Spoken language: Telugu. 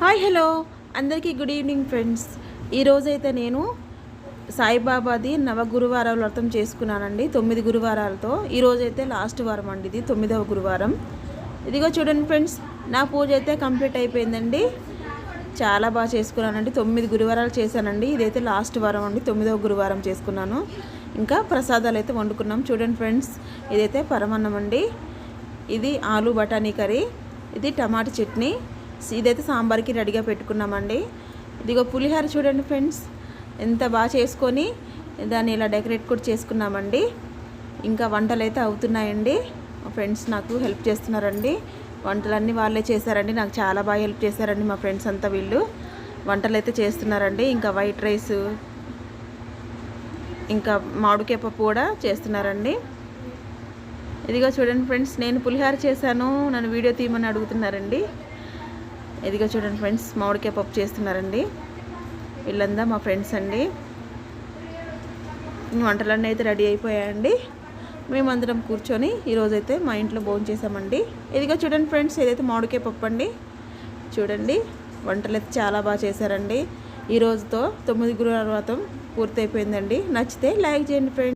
హాయ్ హలో అందరికీ గుడ్ ఈవినింగ్ ఫ్రెండ్స్. ఈరోజైతే నేను సాయిబాబాది నవగురువారాల వ్రతం చేసుకున్నానండి. 9 గురువారాలతో ఈరోజైతే లాస్ట్ వారం అండి, ఇది 9వ గురువారం. ఇదిగో చూడండి ఫ్రెండ్స్, నా పూజ అయితే కంప్లీట్ అయిపోయిందండి. చాలా బాగా చేసుకున్నానండి. 9 గురువారాలు చేశానండి. ఇదైతే లాస్ట్ వారం అండి, 9వ గురువారం చేసుకున్నాను. ఇంకా ప్రసాదాలు అయితే వండుకున్నాం. చూడండి ఫ్రెండ్స్, ఇదైతే పరమన్నం అండి, ఇది ఆలు బఠానీ కర్రీ, ఇది టమాటా చట్నీ, ఇదైతే సాంబార్కి రెడీగా పెట్టుకున్నామండి. ఇదిగో పులిహోర చూడండి ఫ్రెండ్స్, ఎంత బాగా చేసుకొని దాన్ని ఇలా డెకరేట్ కూడా చేసుకున్నామండి. ఇంకా వంటలు అయితే అవుతున్నాయండి. మా ఫ్రెండ్స్ నాకు హెల్ప్ చేస్తున్నారండి. వంటలన్నీ వాళ్ళే చేశారండి. నాకు చాలా బాగా హెల్ప్ చేశారండి మా ఫ్రెండ్స్ అంతా. వీళ్ళు వంటలు అయితే చేస్తున్నారండి. ఇంకా వైట్ రైస్, ఇంకా మామిడికాయ పప్పు కూడా చేస్తున్నారండి. ఇదిగో చూడండి ఫ్రెండ్స్, నేను పులిహోర చేశాను, నన్ను వీడియో తీయమని అడుగుతున్నారండి. ఇదిగో చూడండి ఫ్రెండ్స్, మామిడికాయ పప్పు చేస్తున్నారండి. వీళ్ళంతా మా ఫ్రెండ్స్ అండి. వంటలన్నీ అయితే రెడీ అయిపోయాయండి. మేమందరం కూర్చొని ఈరోజైతే మా ఇంట్లో భోజనం చేసామండి. ఇదిగో చూడండి ఫ్రెండ్స్, ఏదైతే మామిడికాయ పప్పు అండి. చూడండి, వంటలు అయితే చాలా బాగా చేశారండి. ఈరోజుతో 9 గురువారం వ్రతం పూర్తయిపోయిందండి. నచ్చితే లైక్ చేయండి ఫ్రెండ్స్.